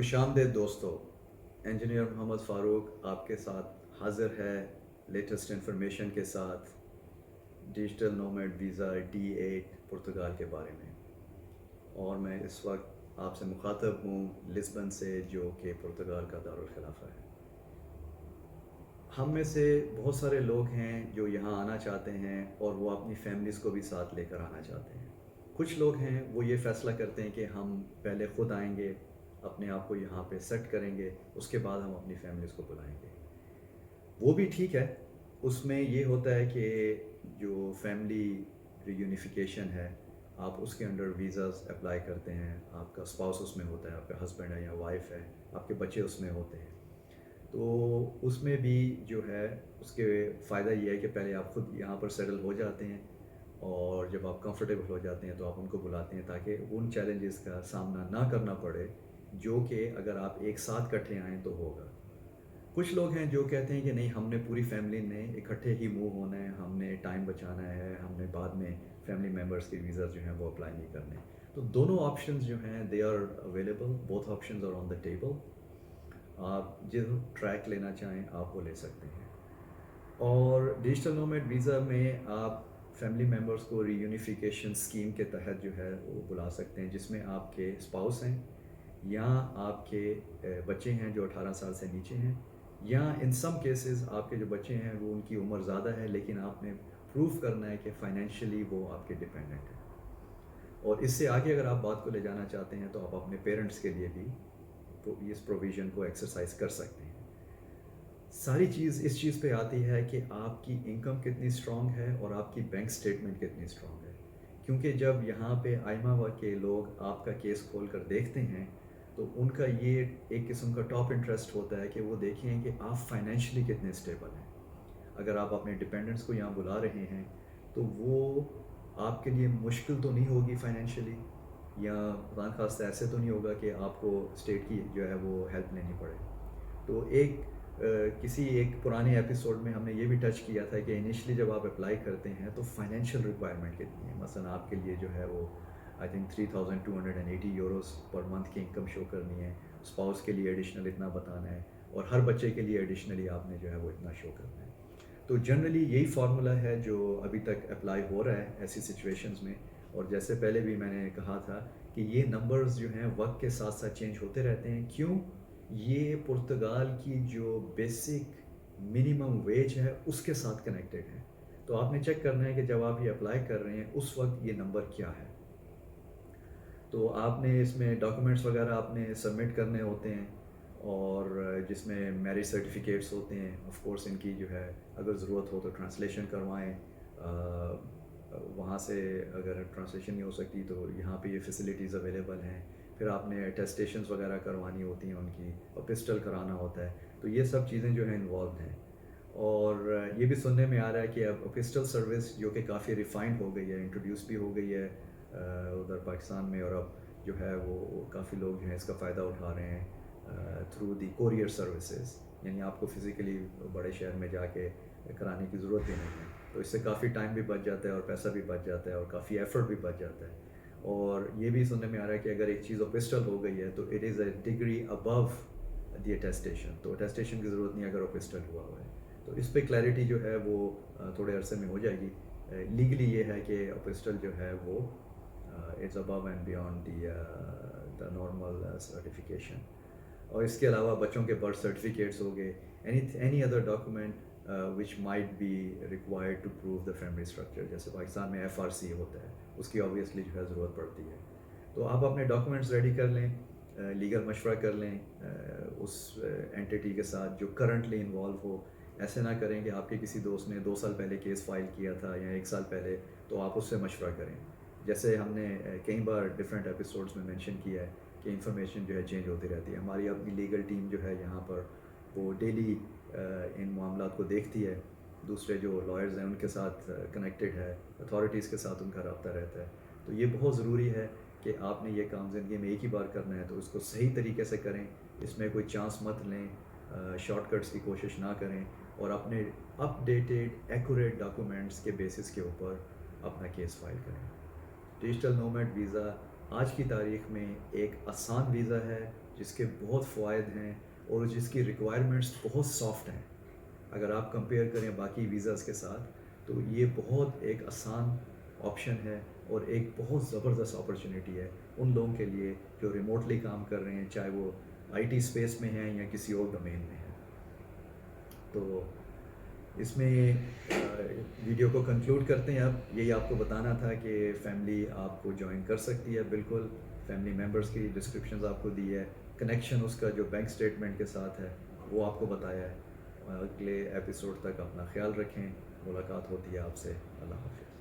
खुश आमदेद दोस्तों। इंजीनियर मोहम्मद फ़ारूक आपके साथ हाज़िर है लेटेस्ट इन्फॉर्मेशन के साथ डिजिटल नोमैड वीज़ा D8 पुर्तगाल के बारे में। और मैं इस वक्त आपसे मुखातब हूँ लिस्बन से, जो कि पुर्तगाल का दारुल खिलाफा है। हम में से बहुत सारे लोग हैं जो यहाँ आना चाहते हैं और वो अपनी फैमिलीज़ को भी साथ लेकर आना चाहते हैं। कुछ लोग हैं वो ये फ़ैसला करते हैं कि हम पहले ख़ुद आएंगे, अपने आप को यहाँ पे सेट करेंगे, उसके बाद हम अपनी फैमिलीज़ को बुलाएंगे। वो भी ठीक है। उसमें ये होता है कि जो फैमिली रियूनिफिकेशन है, आप उसके अंडर वीज़ाज़ अप्लाई करते हैं, आपका स्पाउस उसमें होता है, आपका हस्बैंड है या वाइफ है, आपके बच्चे उसमें होते हैं। तो उसमें भी जो है उसके फ़ायदा ये है कि पहले आप ख़ुद यहाँ पर सेटल हो जाते हैं, और जब आप कंफर्टेबल हो जाते हैं तो आप उनको बुलाते हैं ताकि उन चैलेंजेस का सामना ना करना पड़े जो कि अगर आप एक साथ इकट्ठे आएँ तो होगा। कुछ लोग हैं जो कहते हैं कि नहीं, हमने पूरी फैमिली ने इकट्ठे ही मूव होना है, हमने टाइम बचाना है, हमने बाद में फैमिली मेम्बर्स के वीज़ा जो हैं वो अप्लाई नहीं करने। तो दोनों ऑप्शंस जो हैं they are available, both options are on the table. आप जो ट्रैक लेना चाहें आप वो ले सकते हैं। और डिजिटल नोमैड वीज़ा में आप फैमिली मेम्बर्स को रीयूनिफिकेशन स्कीम के तहत जो है वो बुला सकते हैं, जिसमें आपके स्पाउस हैं या आपके बच्चे हैं जो 18 साल से नीचे हैं, या इन सम केसेस आपके जो बच्चे हैं वो उनकी उम्र ज़्यादा है लेकिन आपने प्रूव करना है कि फाइनेंशियली वो आपके डिपेंडेंट हैं। और इससे आगे अगर आप बात को ले जाना चाहते हैं तो आप अपने पेरेंट्स के लिए भी इस प्रोविज़न को एक्सरसाइज कर सकते हैं। सारी चीज़ इस चीज़ पे आती है कि आपकी इनकम कितनी स्ट्रॉन्ग है और आपकी बैंक स्टेटमेंट कितनी स्ट्रॉन्ग है। क्योंकि जब यहाँ पे आइमा के लोग आपका केस खोल कर देखते हैं तो उनका ये एक किस्म का टॉप इंटरेस्ट होता है कि वो देखें कि आप फाइनेंशियली कितने स्टेबल हैं। अगर आप अपने डिपेंडेंट्स को यहाँ बुला रहे हैं तो वो आपके लिए मुश्किल तो नहीं होगी फाइनेंशियली, या खुदा न खास्ता ऐसे तो नहीं होगा कि आपको स्टेट की जो है वो हेल्प लेनी पड़े। तो किसी एक पुराने एपिसोड में हमने ये भी टच किया था कि इनिशियली जब आप अप्लाई करते हैं तो फाइनेंशियल रिक्वायरमेंट कितनी है। मसलन आपके लिए जो है वो I think 3280 Euros per month की इनकम शो करनी है, स्पाउस के लिए एडिशनल इतना बताना है, और हर बच्चे के लिए एडिशनली आपने जो है वो इतना शो करना है। तो जनरली यही फार्मूला है जो अभी तक अप्लाई हो रहा है ऐसी सिचुएशंस में। और जैसे पहले भी मैंने कहा था कि ये नंबर्स जो हैं वक्त के साथ साथ चेंज होते रहते हैं। क्यों? ये पुर्तगाल की जो बेसिक मिनिमम वेज है उसके साथ कनेक्टेड है। तो आपने चेक करना है कि जब आप ये अप्लाई कर रहे हैं उस वक्त ये नंबर क्या है। तो आपने इसमें डॉक्यूमेंट्स वगैरह आपने सबमिट करने होते हैं, और जिसमें मैरिज सर्टिफिकेट्स होते हैं। ऑफ कोर्स इनकी जो है अगर ज़रूरत हो तो ट्रांसलेशन करवाएं। वहाँ से अगर ट्रांसलेशन नहीं हो सकती तो यहाँ पे ये फैसिलिटीज़ अवेलेबल हैं। फिर आपने अटेस्टेशंस वगैरह करवानी होती हैं उनकी, और पिस्टल कराना होता है। तो ये सब चीज़ें जो हैं इन्वॉल्व हैं। और ये भी सुनने में आ रहा है कि अब पिस्टल सर्विस जो कि काफ़ी रिफाइंड हो गई है, इंट्रोड्यूस भी हो गई है उधर पाकिस्तान में, और अब जो है वो काफ़ी लोग जो हैं इसका फ़ायदा उठा रहे हैं थ्रू दी कोरियर सर्विसेज। यानी आपको फ़िज़िकली बड़े शहर में जाके कराने की ज़रूरत भी नहीं है। तो इससे काफ़ी टाइम भी बच जाता है और पैसा भी बच जाता है और काफ़ी एफ़र्ट भी बच जाता है। और ये भी सुनने में आ रहा है कि अगर एक चीज़ पिस्टल हो गई है तो it is a degree above the attestation, तो अटेस्टेशन की ज़रूरत नहीं अगर वो पिस्टल हुआ है। तो इस पे क्लैरिटी जो है वो थोड़े अरसे में हो जाएगी। लीगली ये है कि पिस्टल जो है वो it's above and beyond the normal certification. और इसके अलावा बच्चों के बर्थ सर्टिफिकेट्स हो गए, any other document which might be required to prove the family structure. जैसे पाकिस्तान में FRC होता है, उसकी ऑब्वियसली जो है ज़रूरत पड़ती है। तो आप अपने डॉक्यूमेंट्स रेडी कर लें, लीगल मशवरा कर लें उस एंटिटी के साथ जो करंटली इन्वॉल्व हो। ऐसे ना करें कि आपके किसी दोस्त ने 2 साल पहले केस फाइल किया था या 1 साल पहले, तो आप उससे मशवरा करें। जैसे हमने कई बार डिफरेंट एपिसोड्स में मेंशन किया है कि इंफॉर्मेशन जो है चेंज होती रहती है। हमारी अपनी लीगल टीम जो है यहाँ पर वो डेली इन मामलात को देखती है, दूसरे जो लॉयर्स हैं उनके साथ कनेक्टेड है, अथॉरिटीज़ के साथ उनका रब्ता रहता है। तो ये बहुत ज़रूरी है कि आपने ये काम ज़िंदगी में एक ही बार करना है तो उसको सही तरीके से करें। इसमें कोई चांस मत लें, शॉर्टकट्स की कोशिश ना करें, और अपने अपडेटेड एक्यूरेट डॉक्यूमेंट्स के बेसिस के ऊपर अपना केस फाइल करें। डिजिटल नोमैड वीज़ा आज की तारीख़ में एक आसान वीज़ा है جس کے بہت فوائد ہیں اور جس کی ریکوائرمنٹس بہت سافٹ ہیں. اگر آپ کمپیئر کریں باقی ویزاز کے ساتھ تو یہ بہت ایک آسان آپشن ہے اور ایک بہت زبردست اپرچونیٹی ہے ان لوگوں کے لیے جو ریموٹلی کام کر رہے ہیں، چاہے وہ آئی ٹی اسپیس میں ہیں یا کسی اور ڈومین میں ہیں. تو اس میں ویڈیو کو کنکلوڈ کرتے ہیں. اب یہی آپ کو بتانا تھا کہ فیملی آپ کو جوائن کر سکتی ہے. بالکل فیملی ممبرس کی ڈسکرپشنز آپ کو دی ہے، کنیکشن اس کا جو بینک اسٹیٹمنٹ کے ساتھ ہے وہ آپ کو بتایا ہے. اگلے ایپیسوڈ تک اپنا خیال رکھیں. ملاقات ہوتی ہے آپ سے. اللہ حافظ.